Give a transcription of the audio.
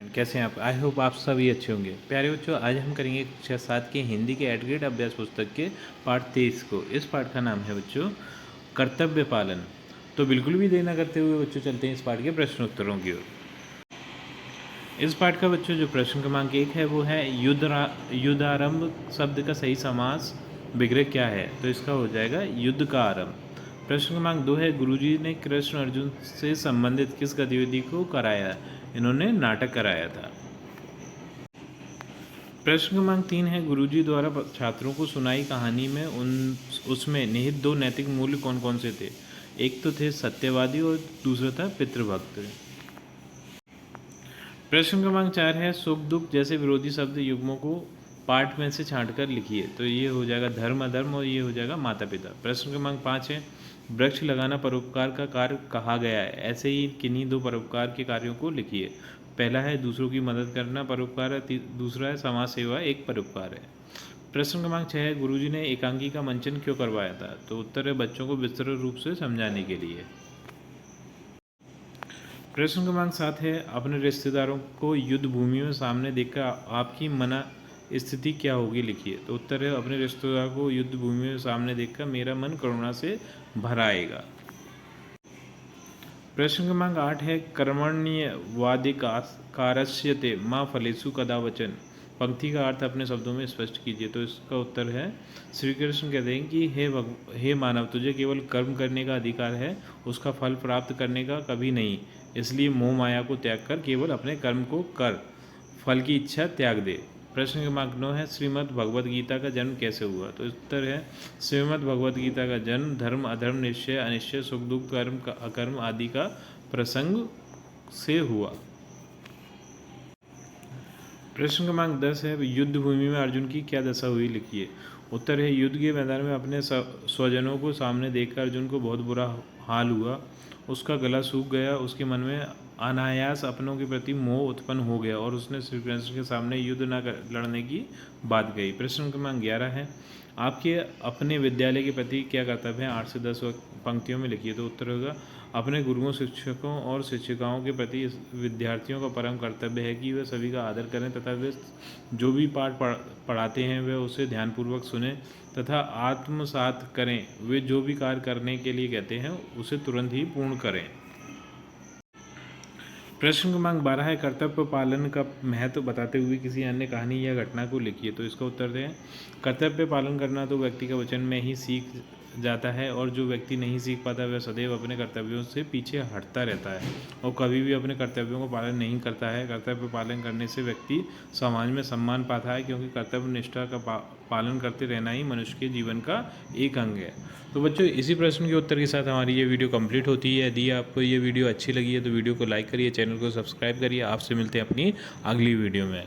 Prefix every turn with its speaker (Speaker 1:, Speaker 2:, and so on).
Speaker 1: कैसे हैं आप? आई होप आप सभी अच्छे होंगे। प्यारे बच्चों, आज हम करेंगे कक्षा 7 के हिंदी के एट ग्रेड अभ्यास पुस्तक के पाठ 23 को। इस पाठ का नाम है बच्चों कर्तव्य पालन। तो बिल्कुल भी देर न करते हुए बच्चों चलते हैं इस पाठ के प्रश्न उत्तरों की ओर। इस पाठ का बच्चों जो प्रश्न क्रमांक 1 है वो है युद्धारंभ शब्द का सही समास विग्रह क्या है? तो इसका हो जाएगा युद्ध का आरंभ। प्रश्न क्रमांक 2 है गुरुजी ने कृष्ण अर्जुन से संबंधित किस गतिविधि को कराया? इन्होंने नाटक कराया था। प्रश्न क्रमांक 3 है गुरुजी द्वारा छात्रों को सुनाई कहानी में उसमें निहित दो नैतिक मूल्य कौन कौन से थे? एक तो थे सत्यवादी और दूसरा था पितृभक्त। प्रश्न क्रमांक 4 है सुख दुख जैसे विरोधी शब्द युग्मों को पाठ में से छांटकर लिखिए। तो ये हो जाएगा धर्म अधर्म और ये हो जाएगा माता पिता। प्रश्न क्रमांक 5 है वृक्ष लगाना परोपकार का कार्य कहा गया है, ऐसे ही किन्हीं दो परोपकार के कार्यों को लिखिए। पहला है दूसरों की मदद करना परोपकार है, दूसरा है समाज सेवा एक परोपकार है। प्रश्न क्रमांक 6 है गुरुजी ने एकांकी का मंचन क्यों करवाया था? तो उत्तर है बच्चों को विस्तृत रूप से समझाने के लिए। प्रश्न क्रमांक 7 है अपने रिश्तेदारों को युद्ध भूमि में सामने देखकर आपकी मना स्थिति क्या होगी लिखिए। तो उत्तर है अपने रिश्तेदारों को युद्ध भूमि में सामने देखकर मेरा मन करुणा से भर आएगा। प्रश्न क्रमांक 8 है कर्मण्यवाधिकारस्यते माँ फलेषु कदावचन। पंक्ति का अर्थ अपने शब्दों में स्पष्ट कीजिए। तो इसका उत्तर है श्री कृष्ण कहते हैं कि हे मानव, तुझे केवल कर्म करने का अधिकार है, उसका फल प्राप्त करने का कभी नहीं। इसलिए मोह माया को त्याग कर केवल अपने कर्म को कर, फल की इच्छा त्याग दे। प्रश्न क्रमांक 9 है श्रीमद् भगवद गीता का जन्म कैसे हुआ? तो उत्तर है श्रीमद् भगवद गीता का जन्म धर्म अधर्म निश्चय अनिश्चय सुख दुख कर्म अकर्म आदि का प्रसंग से हुआ। प्रश्न क्रमांक 10 है युद्ध भूमि में अर्जुन की क्या दशा हुई लिखिए। उत्तर है युद्ध के मैदान में अपने स्वजनों को सामने देखकर अर्जुन को बहुत बुरा हाल हुआ। उसका गला सूख गया, उसके मन में अनायास अपनों के प्रति मोह उत्पन्न हो गया और उसने श्री कृष्ण के सामने युद्ध न लड़ने की बात कही। प्रश्न क्रमांक 11 है आपके अपने विद्यालय के प्रति क्या कर्तव्य है? 8 से 10 पंक्तियों में लिखिए। तो उत्तर होगा अपने गुरुओं शिक्षकों और शिक्षिकाओं के प्रति विद्यार्थियों का परम कर्तव्य है कि वे सभी का आदर करें तथा वे जो भी पाठ पढ़ाते हैं वे उसे ध्यानपूर्वक सुने तथा आत्मसात करें। वे जो भी कार्य करने के लिए कहते हैं उसे तुरंत ही पूर्ण करें। प्रश्न क्रमांक 12 है कर्तव्य पालन का महत्व बताते हुए किसी अन्य कहानी या घटना को लिखिए। तो इसका उत्तर दें कर्तव्य पालन करना तो व्यक्ति का वचन में ही सीख जाता है और जो व्यक्ति नहीं सीख पाता वह सदैव अपने कर्तव्यों से पीछे हटता रहता है और कभी भी अपने कर्तव्यों को पालन नहीं करता है। कर्तव्य पालन करने से व्यक्ति समाज में सम्मान पाता है क्योंकि कर्तव्य निष्ठा का पालन करते रहना ही मनुष्य के जीवन का एक अंग है। तो बच्चों इसी प्रश्न के उत्तर के साथ हमारी ये वीडियो कंप्लीट होती है। यदि आपको ये वीडियो अच्छी लगी है तो वीडियो को लाइक करिए, चैनल को सब्सक्राइब करिए। आपसे मिलते हैं अपनी अगली वीडियो में।